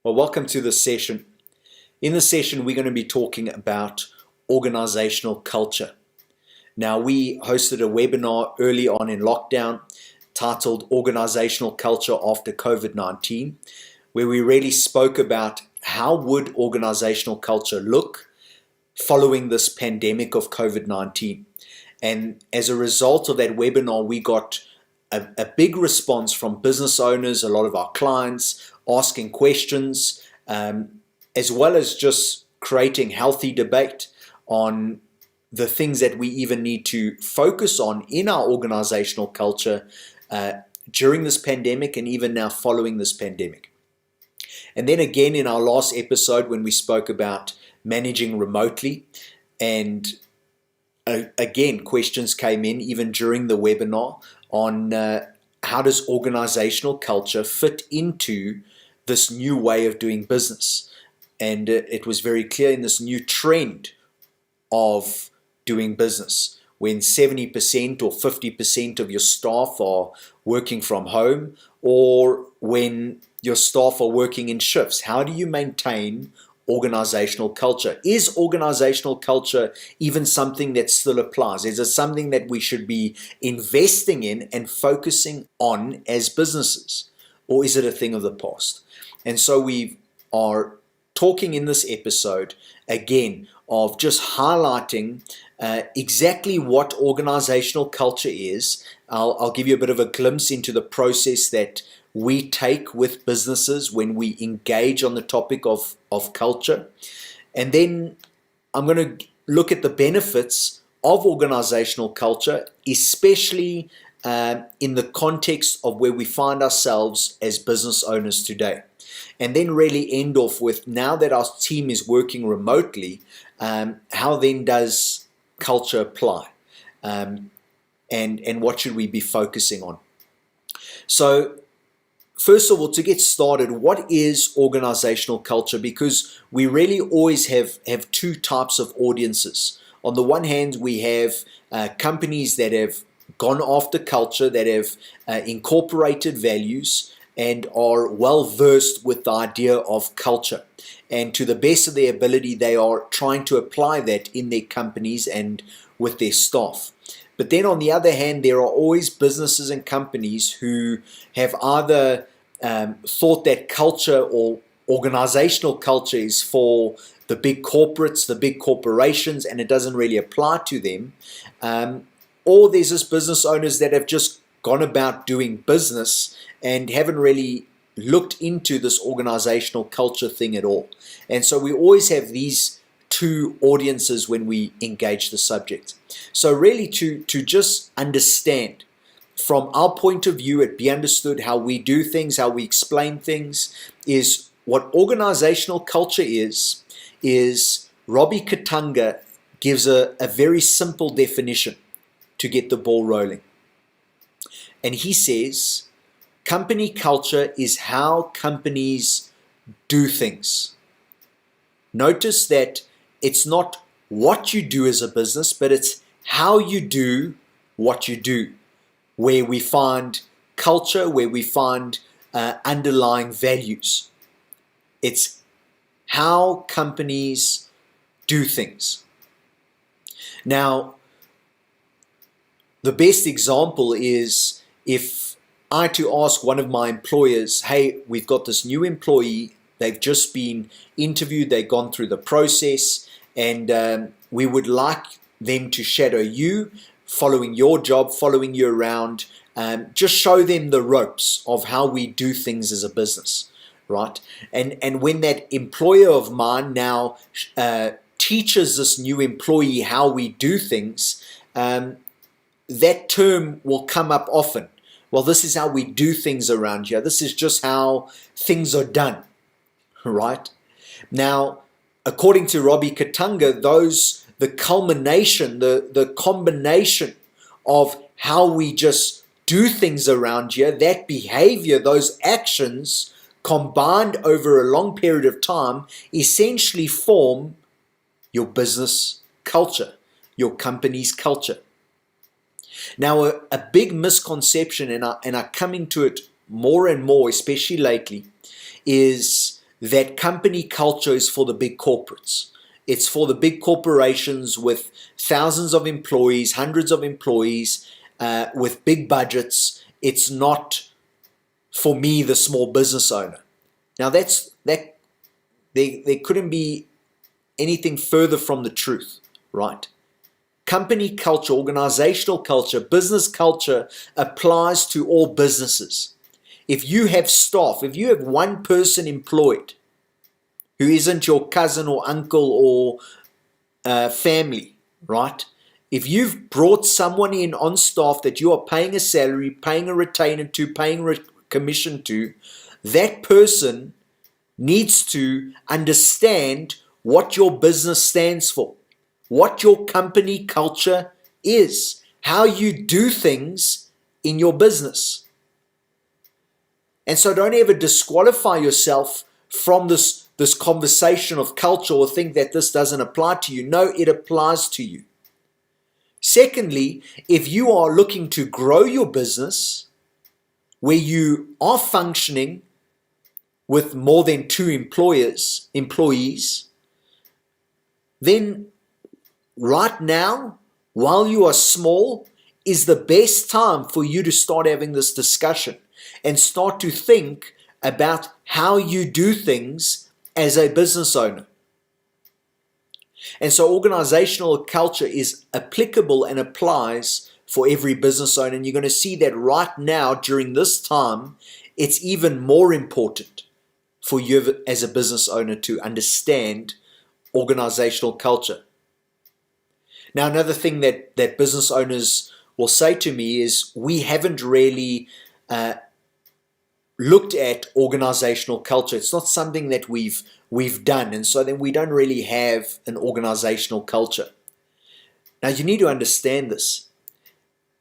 Well, welcome to this session. In this session, we're going to be talking about organizational culture. Now, we hosted a webinar early on in lockdown titled Organizational Culture After COVID-19, where we really spoke about how would organizational culture look following this pandemic of COVID-19. And as a result of that webinar, we got a big response from business owners, a lot of our clients asking questions, as well as just creating healthy debate on the things that we even need to focus on in our organizational culture during this pandemic and even now following this pandemic. And then again in our last episode when we spoke about managing remotely, and again questions came in even during the webinar on how does organizational culture fit into this new way of doing business. And it was very clear in this new trend of doing business when 70% or 50% of your staff are working from home, or when your staff are working in shifts. How do you maintain organizational culture? Is organizational culture even something that still applies? Is it something that we should be investing in and focusing on as businesses? Or is it a thing of the past? And so we are talking in this episode again of just highlighting exactly what organizational culture is. I'll give you a bit of a glimpse into the process that we take with businesses when we engage on the topic of culture. And then I'm going to look at the benefits of organizational culture, especially in the context of where we find ourselves as business owners today. And then really end off with, now that our team is working remotely, how then does culture apply? And what should we be focusing on? So first of all, to get started, what is organizational culture? Because we really always have two types of audiences. On the one hand, we have companies that have gone after culture, that have incorporated values and are well versed with the idea of culture. And to the best of their ability, they are trying to apply that in their companies and with their staff. But then on the other hand, there are always businesses and companies who have either thought that culture or organizational culture is for the big corporates, the big corporations, and it doesn't really apply to them. Or there's just business owners that have just gone about doing business and haven't really looked into this organizational culture thing at all. And so we always have these two audiences when we engage the subject. So really to just understand from our point of view at Be Understood how we do things, how we explain things, is what organizational culture is Robbie Katanga gives a very simple definition to get the ball rolling. And he says, company culture is how companies do things. Notice that it's not what you do as a business, but it's how you do what you do, where we find culture, where we find underlying values. It's how companies do things. Now, the best example is if I to ask one of my employers, hey, we've got this new employee, they've just been interviewed, they've gone through the process, and we would like them to shadow you, following your job, following you around, just show them the ropes of how we do things as a business, right? And when that employer of mine now teaches this new employee how we do things, that term will come up often. Well, this is how we do things around here. This is just how things are done, right? Now, according to Robbie Katanga, the culmination, the combination of how we just do things around here, that behavior, those actions combined over a long period of time essentially form your business culture, your company's culture. Now, a big misconception, and I come into it more and more, especially lately, is that company culture is for the big corporates. It's for the big corporations with thousands of employees, hundreds of employees, with big budgets. It's not for me, the small business owner. Now there couldn't be anything further from the truth, right? Company culture, organizational culture, business culture applies to all businesses. If you have staff, if you have one person employed who isn't your cousin or uncle or family, right? If you've brought someone in on staff that you are paying a salary, paying a retainer to, paying commission to, that person needs to understand what your business stands for, what your company culture is, how you do things in your business. And so don't ever disqualify yourself from this conversation of culture or think that this doesn't apply to you. No, it applies to you. Secondly, if you are looking to grow your business where you are functioning with more than 2 employees, then right now, while you are small, is the best time for you to start having this discussion and start to think about how you do things as a business owner. And so organizational culture is applicable and applies for every business owner. And you're going to see that right now during this time, it's even more important for you as a business owner to understand organizational culture. Now, another thing that business owners will say to me is we haven't really looked at organizational culture. It's not something that we've done, and so then we don't really have an organizational culture. Now, you need to understand this,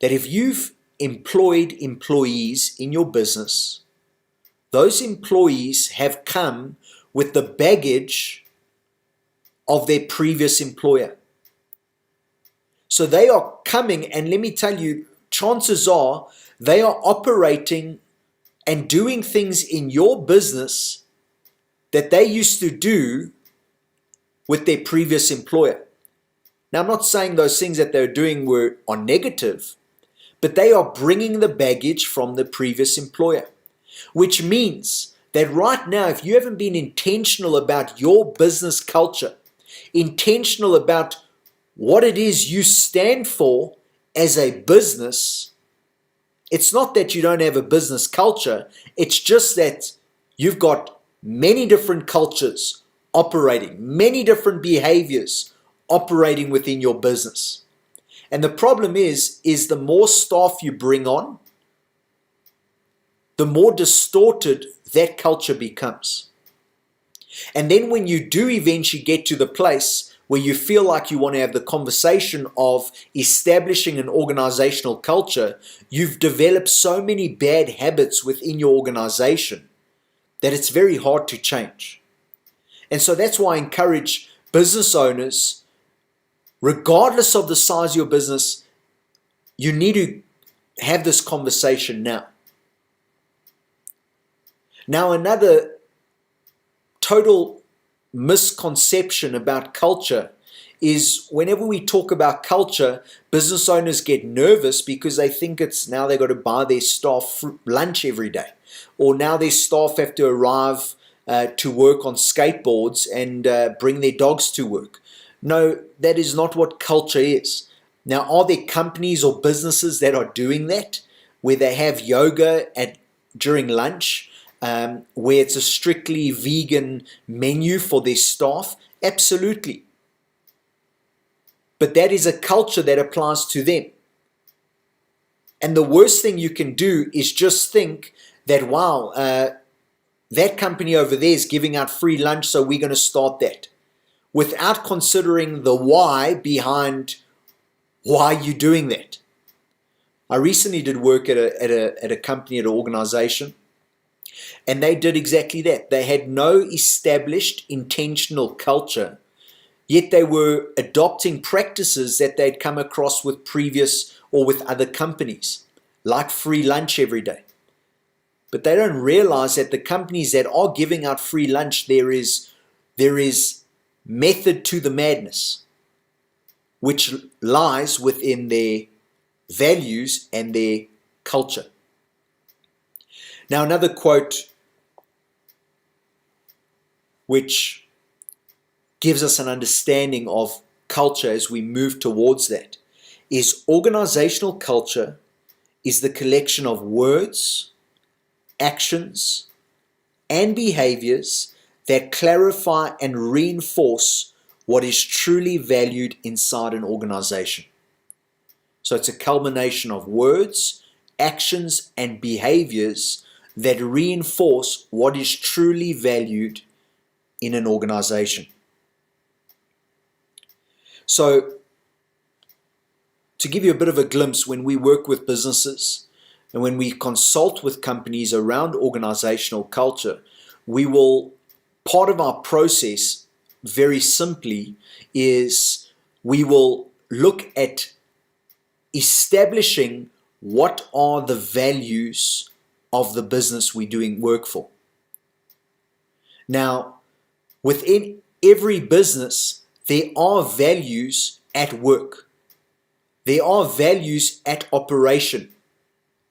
that if you've employed employees in your business, those employees have come with the baggage of their previous employer. So they are coming, and let me tell you, chances are they are operating and doing things in your business that they used to do with their previous employer. Now, I'm not saying those things that they're doing are negative, but they are bringing the baggage from the previous employer, which means that right now, if you haven't been intentional about your business culture, intentional about what it is you stand for as a business, it's not that you don't have a business culture, it's just that you've got many different cultures operating, many different behaviors operating within your business. And the problem is the more staff you bring on, the more distorted that culture becomes. And then when you do eventually get to the place where you feel like you want to have the conversation of establishing an organizational culture, you've developed so many bad habits within your organization that it's very hard to change. And so that's why I encourage business owners, regardless of the size of your business, you need to have this conversation now. Now, another total misconception about culture is whenever we talk about culture, business owners get nervous because they think it's now they've got to buy their staff lunch every day, or now their staff have to arrive to work on skateboards and bring their dogs to work. No, that is not what culture is. Now, are there companies or businesses that are doing that, where they have yoga during lunch, where it's a strictly vegan menu for their staff? Absolutely. But that is a culture that applies to them. And the worst thing you can do is just think that, wow, that company over there is giving out free lunch, so we're going to start that, without considering the why behind why you're doing that. I recently did work at a company, at an organization, and they did exactly that. They had no established intentional culture, yet they were adopting practices that they'd come across with previous or with other companies, like free lunch every day. But they don't realize that the companies that are giving out free lunch, there is method to the madness, which lies within their values and their culture. Now, another quote which gives us an understanding of culture as we move towards that is organizational culture is the collection of words, actions, and behaviors that clarify and reinforce what is truly valued inside an organization. So it's a culmination of words, actions, and behaviors that reinforce what is truly valued in an organization. So, to give you a bit of a glimpse, when we work with businesses and when we consult with companies around organizational culture, part of our process, very simply, is we will look at establishing what are the values of the business we're doing work for. Now, within every business, there are values at work. There are values at operation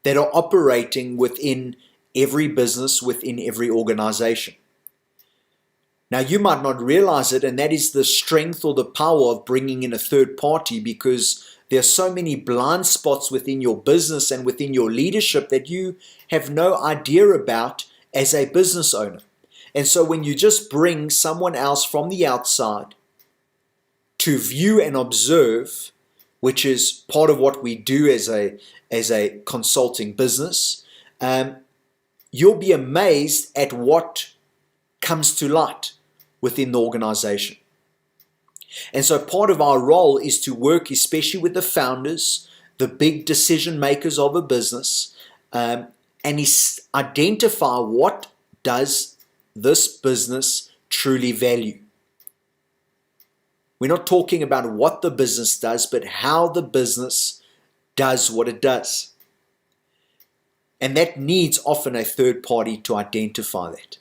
that are operating within every business, within every organization. Now, you might not realize it, and that is the strength or the power of bringing in a third party, because there are so many blind spots within your business and within your leadership that you have no idea about as a business owner. And so when you just bring someone else from the outside to view and observe, which is part of what we do as a consulting business, you'll be amazed at what comes to light within the organization. And so part of our role is to work especially with the founders, the big decision makers of a business, and identify what does this business truly value. We're not talking about what the business does, but how the business does what it does. And that needs often a third party to identify that.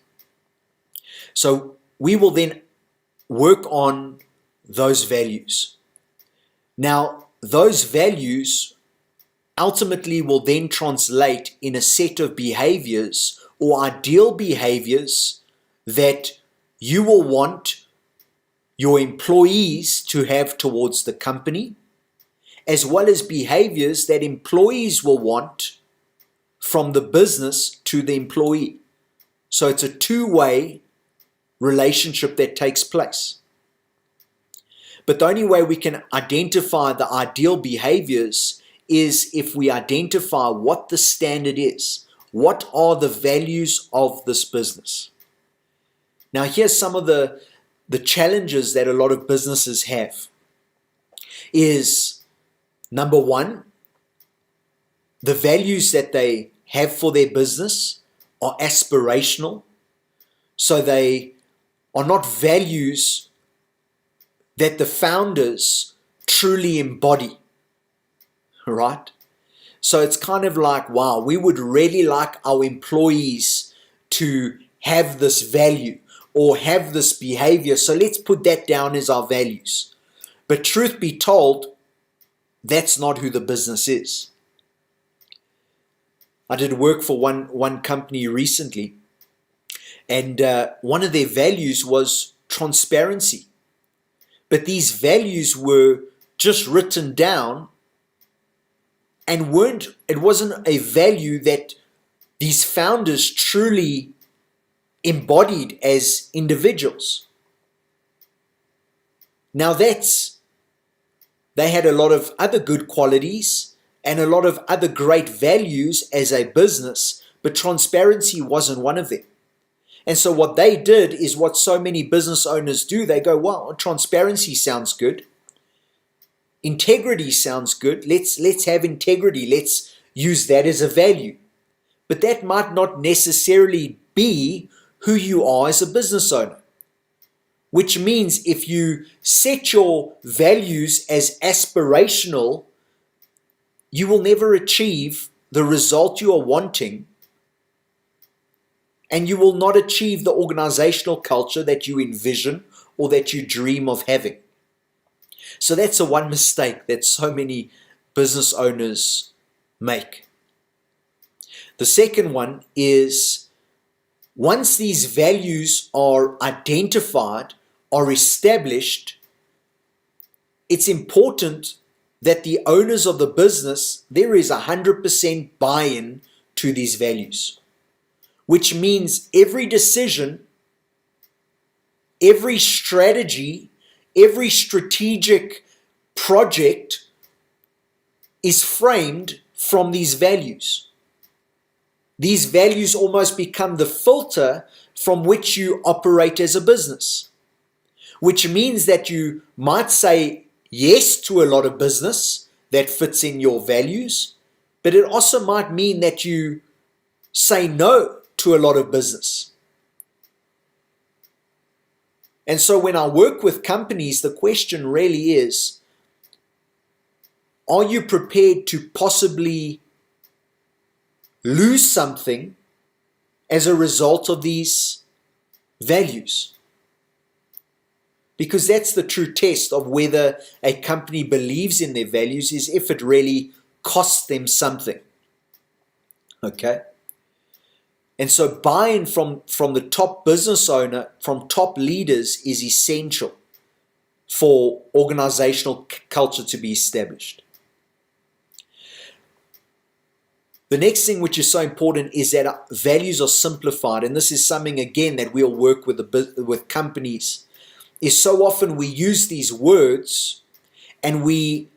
So we will then work on those values. Now, those values ultimately will then translate in a set of behaviors or ideal behaviors that you will want your employees to have towards the company, as well as behaviors that employees will want from the business to the employee. So it's a two-way relationship that takes place. But the only way we can identify the ideal behaviors is if we identify what the standard is. What are the values of this business? Now, here's some of the challenges that a lot of businesses have. Is number one, the values that they have for their business are aspirational. So they are not values that the founders truly embody, right? So it's kind of like, wow, we would really like our employees to have this value or have this behavior, so let's put that down as our values. But truth be told, that's not who the business is. I did work for one company recently, and one of their values was transparency. But these values were just written down and it wasn't a value that these founders truly embodied as individuals. Now they had a lot of other good qualities and a lot of other great values as a business, but transparency wasn't one of them. And so what they did is what so many business owners do. They go, well, transparency sounds good. Integrity sounds good. Let's have integrity. Let's use that as a value. But that might not necessarily be who you are as a business owner. Which means if you set your values as aspirational, you will never achieve the result you are wanting and you will not achieve the organizational culture that you envision or that you dream of having. So that's the one mistake that so many business owners make. The second one is, once these values are identified, are established, it's important that the owners of the business, there is 100% buy-in to these values, which means every decision, every strategy, every strategic project is framed from these values. These values almost become the filter from which you operate as a business, which means that you might say yes to a lot of business that fits in your values, but it also might mean that you say no to a lot of business. And so when I work with companies, the question really is, are you prepared to possibly lose something as a result of these values? Because that's the true test of whether a company believes in their values, is if it really costs them something. Okay? And so buy-in from the top business owner, from top leaders, is essential for organizational culture to be established. The next thing which is so important is that values are simplified, and this is something again that we'll work with companies, is so often we use these words and we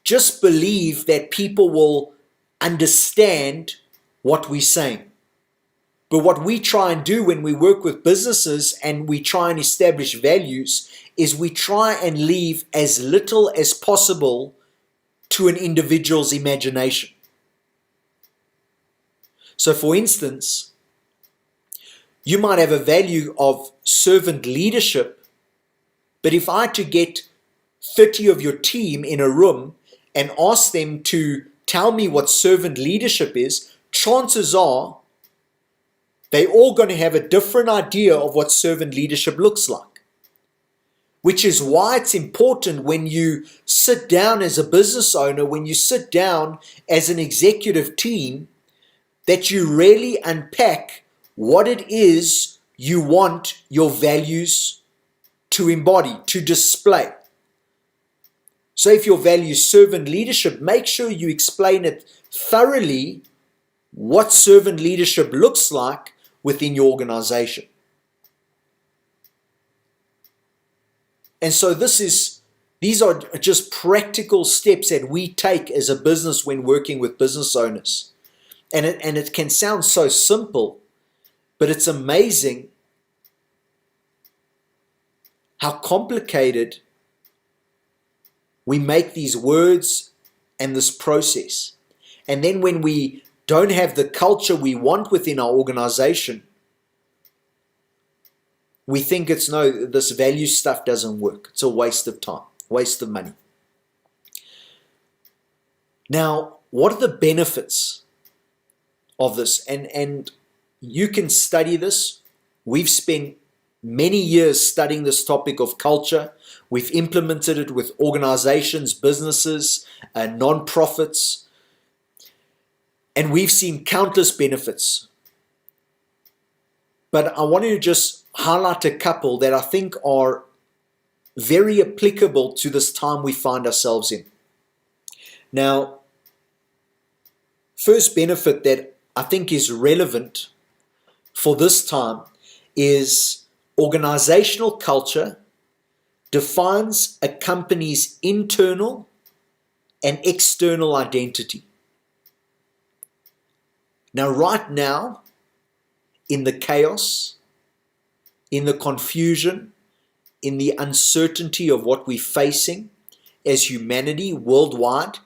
just believe that people will understand what we're saying. But what we try and do when we work with businesses and we try and establish values is we try and leave as little as possible to an individual's imagination. So for instance, you might have a value of servant leadership, but if I had to get 30 of your team in a room and ask them to tell me what servant leadership is, chances are they're all going to have a different idea of what servant leadership looks like. Which is why it's important when you sit down as a business owner, when you sit down as an executive team, that you really unpack what it is you want your values to embody, to display. So if your value is servant leadership, make sure you explain it thoroughly, what servant leadership looks like within your organization. And so these are just practical steps that we take as a business when working with business owners. And it can sound so simple, but it's amazing how complicated we make these words and this process. And then when we don't have the culture we want within our organization, we think this value stuff doesn't work. It's a waste of time, waste of money. Now, what are the benefits of this? And you can study this. We've spent many years studying this topic of culture. We've implemented it with organizations, businesses, non-profits, and we've seen countless benefits. But I want to just highlight a couple that I think are very applicable to this time we find ourselves in. Now, first benefit that I think is relevant for this time is organizational culture defines a company's internal and external identity. Now, right now, in the chaos, in the confusion, in the uncertainty of what we're facing as humanity worldwide,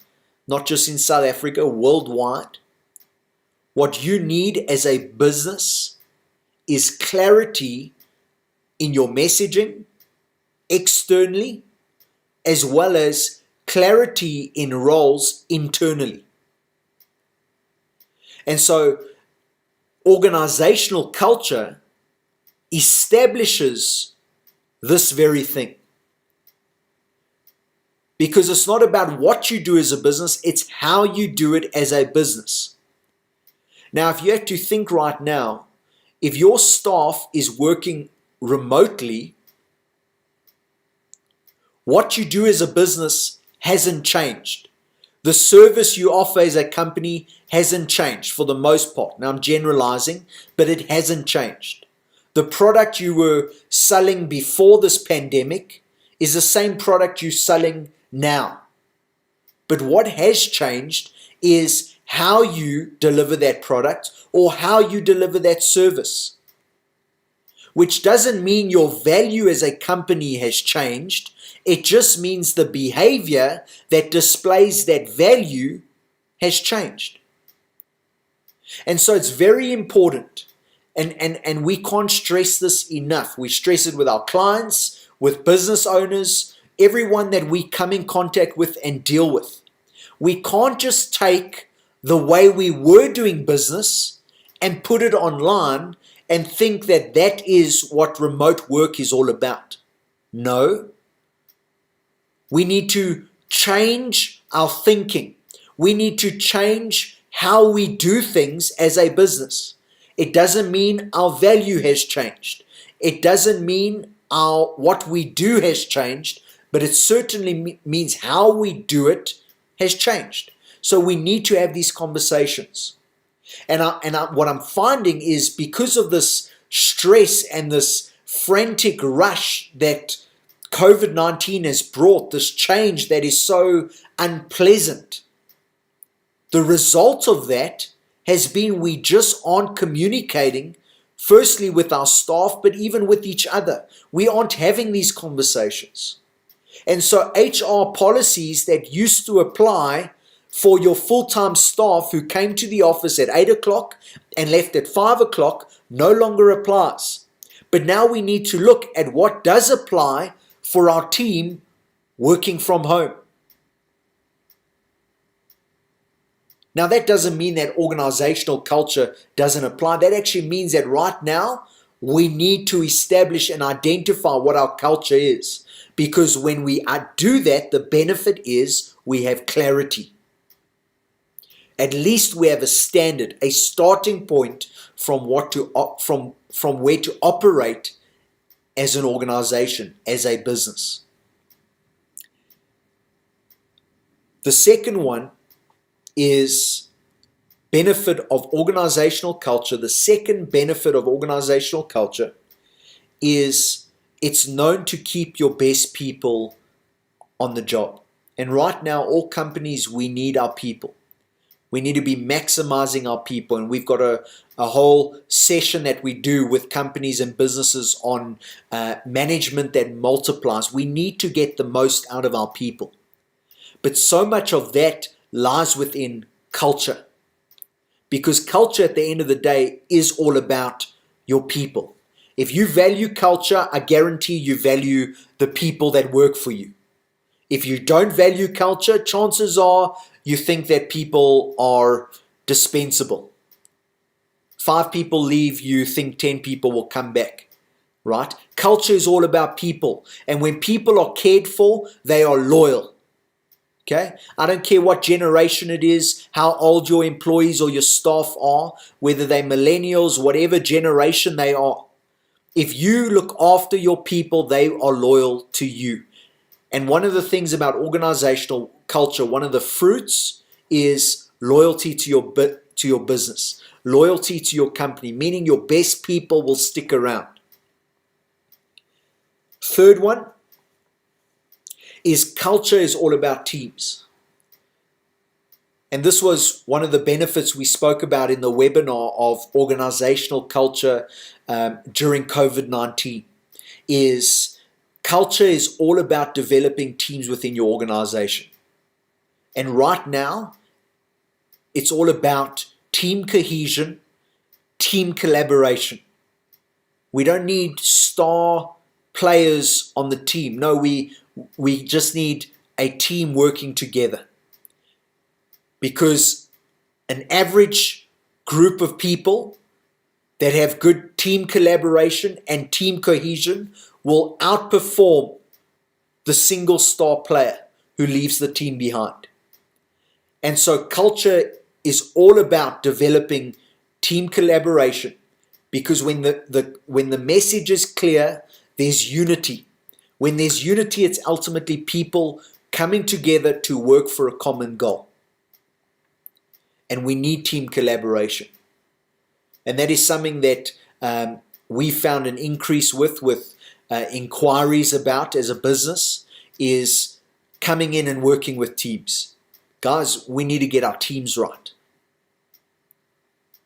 not just in South Africa, worldwide, what you need as a business is clarity in your messaging externally, as well as clarity in roles internally. And so organizational culture establishes this very thing. Because it's not about what you do as a business, it's how you do it as a business. Now, if you have to think right now, if your staff is working remotely, what you do as a business hasn't changed. The service you offer as a company hasn't changed for the most part. Now, I'm generalizing, but it hasn't changed. The product you were selling before this pandemic is the same product you're selling now. But what has changed is how you deliver that product or how you deliver that service. Which doesn't mean your value as a company has changed. It just means the behavior that displays that value has changed. And so it's very important, and we can't stress this enough. We stress it with our clients, with business owners, everyone that we come in contact with and deal with. We can't just take the way we were doing business and put it online and think that that is what remote work is all about. No. We need to change our thinking. We need to change how we do things as a business. It doesn't mean our value has changed. It doesn't mean what we do has changed, but it certainly means how we do it has changed. So we need to have these conversations. And what I'm finding is because of this stress and this frantic rush that COVID-19 has brought, this change that is so unpleasant, the result of that has been we just aren't communicating, firstly with our staff, but even with each other. We aren't having these conversations. And so HR policies that used to apply for your full-time staff who came to the office at 8 o'clock and left at 5 o'clock no longer applies. But now we need to look at what does apply for our team working from home. Now that doesn't mean that organizational culture doesn't apply. That actually means that right now we need to establish and identify what our culture is. Because when we do that, the benefit is we have clarity. At least we have a standard, a starting point from where to operate as an organization, as a business. The second one is benefit of organizational culture. The second benefit of organizational culture is it's known to keep your best people on the job. And right now, all companies, we need our people. We need to be maximizing our people. And we've got a whole session that we do with companies and businesses on management that multiplies. We need to get the most out of our people. But so much of that lies within culture. Because culture at the end of the day is all about your people. If you value culture, I guarantee you value the people that work for you. If you don't value culture, chances are you think that people are dispensable. 5 people leave, you think 10 people will come back, right? Culture is all about people. And when people are cared for, they are loyal. Okay? I don't care what generation it is, how old your employees or your staff are, whether they're millennials, whatever generation they are. If you look after your people, they are loyal to you. And one of the things about organizational culture, one of the fruits is loyalty to your business, loyalty to your company, meaning your best people will stick around. Third one is culture is all about teams. And this was one of the benefits we spoke about in the webinar of organizational culture during COVID-19 is culture is all about developing teams within your organization. And right now, it's all about team cohesion, team collaboration. We don't need star players on the team. No, we just need a team working together. Because an average group of people that have good team collaboration and team cohesion will outperform the single star player who leaves the team behind. And so culture is all about developing team collaboration, because when the message is clear, there's unity. When there's unity, it's ultimately people coming together to work for a common goal. And we need team collaboration. And that is something that we found an increase with inquiries about as a business, is coming in and working with teams. Guys, we need to get our teams right.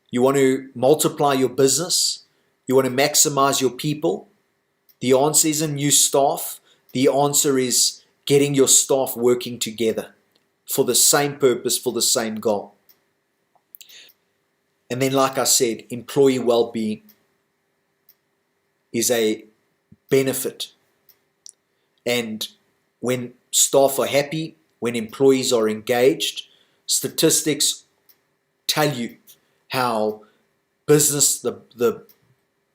You want to multiply your business? You want to maximize your people? The answer isn't new staff. The answer is getting your staff working together for the same purpose, for the same goal. And then, like I said, employee well-being is a benefit. And when staff are happy, when employees are engaged, statistics tell you how business, the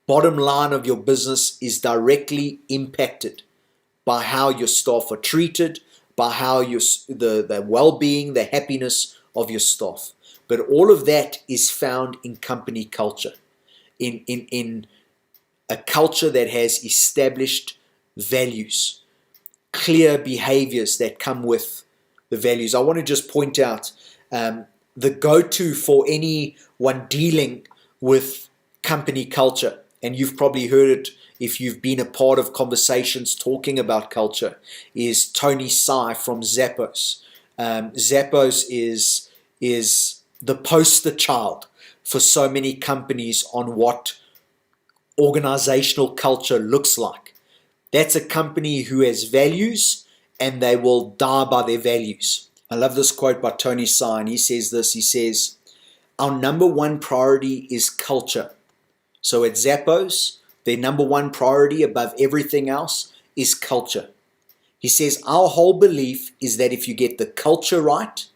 bottom line of your business is directly impacted by how your staff are treated, by how the well-being, the happiness of your staff. But all of that is found in company culture, in a culture that has established values, clear behaviors that come with the values. I want to just point out the go-to for anyone dealing with company culture, and you've probably heard it if you've been a part of conversations talking about culture, is Tony Tsai from Zappos. Zappos is the poster child for so many companies on what organizational culture looks like. That's a company who has values, and they will die by their values. I love this quote by Tony Tsai, and he says this, he says, "Our number one priority is culture." So at Zappos, their number one priority above everything else is culture. He says, "Our whole belief is that if you get the culture right,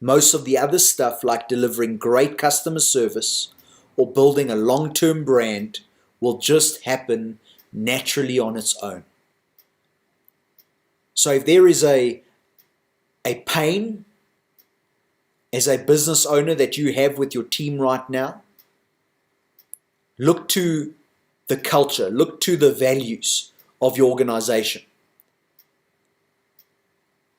most of the other stuff like delivering great customer service or building a long-term brand will just happen naturally on its own." So if there is a pain as a business owner that you have with your team right now, look to the culture, look to the values of your organization.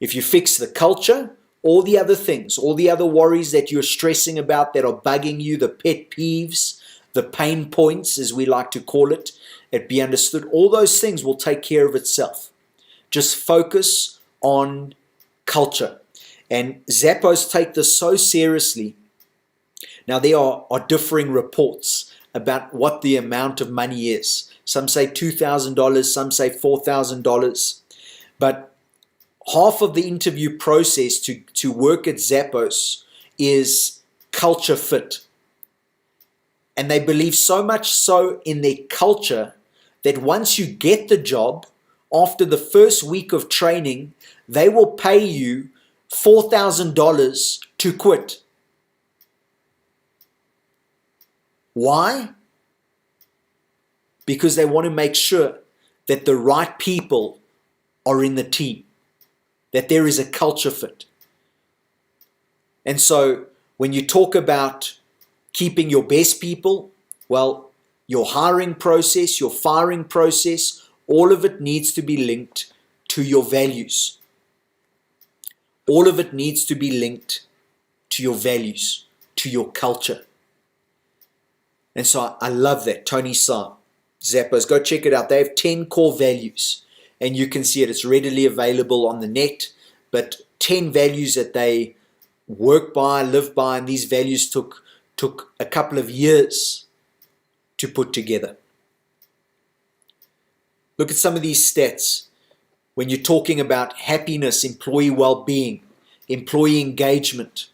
If you fix the culture, all the other things, all the other worries that you're stressing about that are bugging you, the pet peeves, the pain points, as we like to call it, at Be Understood, all those things will take care of itself. Just focus on culture. And Zappos take this so seriously. Now, there are differing reports about what the amount of money is. Some say $2,000, some say $4,000. But half of the interview process to work at Zappos is culture fit. And they believe so much so in their culture that once you get the job, after the first week of training, they will pay you $4,000 to quit. Why? Because they want to make sure that the right people are in the team, that there is a culture fit. And so when you talk about keeping your best people, well, your hiring process, your firing process, all of it needs to be linked to your values. All of it needs to be linked to your values, to your culture. And so I love that. Tony Tsai, Zappos, go check it out. They have 10 core values, and you can see it. It's readily available on the net, but 10 values that they work by, live by, and these values took a couple of years to put together. Look at some of these stats. When you're talking about happiness, employee well-being, employee engagement,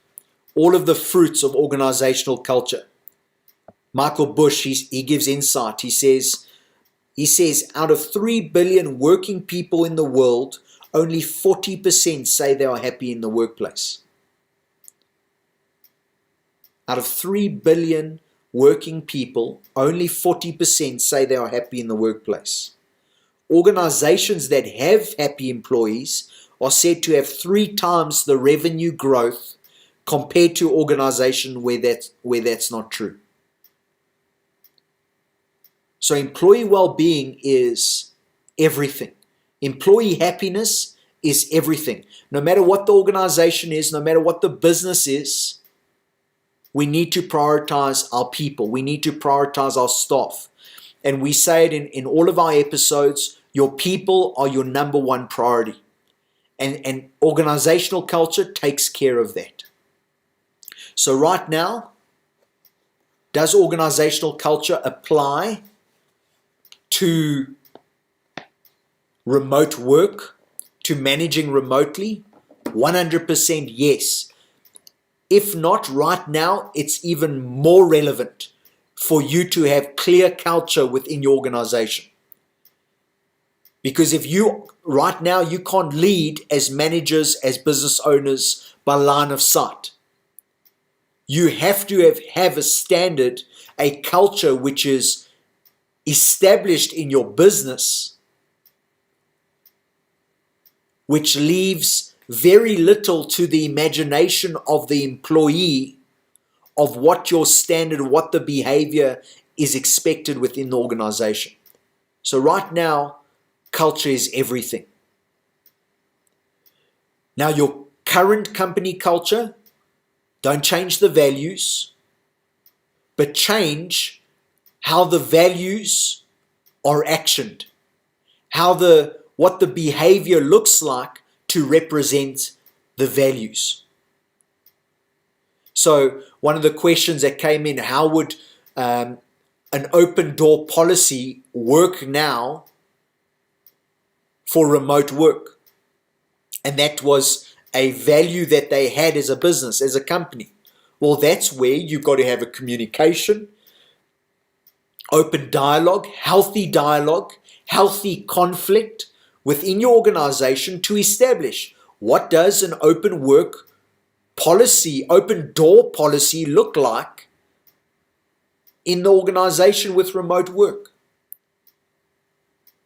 all of the fruits of organizational culture. Michael Bush, he gives insight. He says, out of 3 billion working people in the world, only 40% say they are happy in the workplace. Out of 3 billion working people, only 40% say they are happy in the workplace. Organizations that have happy employees are said to have 3 times the revenue growth compared to organizations where that's not true. So employee well-being is everything. Employee happiness is everything. No matter what the organization is, no matter what the business is, we need to prioritize our people. We need to prioritize our staff. And we say it in all of our episodes, your people are your number one priority. And organizational culture takes care of that. So right now, does organizational culture apply to remote work, to managing remotely? 100% yes. If not, right now, it's even more relevant for you to have clear culture within your organization. Because if right now, you can't lead as managers, as business owners by line of sight. You have to have a standard, a culture which is established in your business, which leaves very little to the imagination of the employee of what your standard, what the behavior is expected within the organization. So right now, culture is everything. Now, your current company culture, don't change the values, but change how the values are actioned, what the behavior looks like to represent the values. So one of the questions that came in, how would an open door policy work now for remote work? And that was a value that they had as a business, as a company. Well, that's where you've got to have a communication, open dialogue, healthy conflict within your organization to establish what does an open work policy, open door policy look like in the organization with remote work.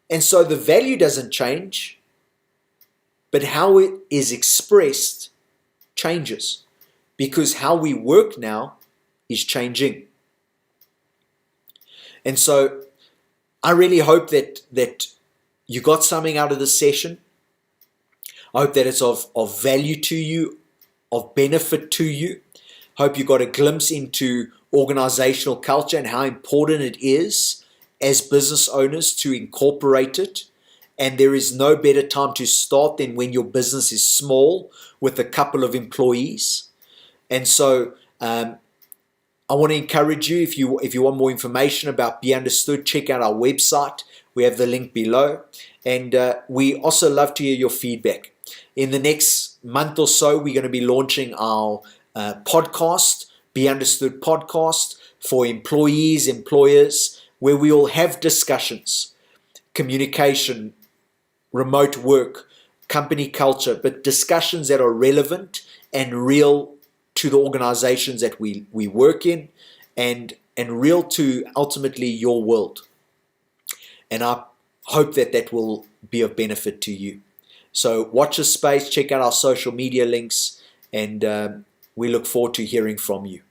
And so the value doesn't change, but how it is expressed changes, because how we work now is changing. And so I really hope that you got something out of this session. I hope that it's of value to you, of benefit to you. I hope you got a glimpse into organizational culture and how important it is as business owners to incorporate it. And there is no better time to start than when your business is small with a couple of employees. And so I want to encourage you, if you want more information about Be Understood, check out our website. We have the link below. And we also love to hear your feedback. In the next month or so, we're going to be launching our podcast, Be Understood podcast, for employees, employers, where we will have discussions, communication, remote work, company culture, but discussions that are relevant and real to the organizations that we work in, and real to ultimately your world. And I hope that will be of benefit to you. So watch this space, check out our social media links, and we look forward to hearing from you.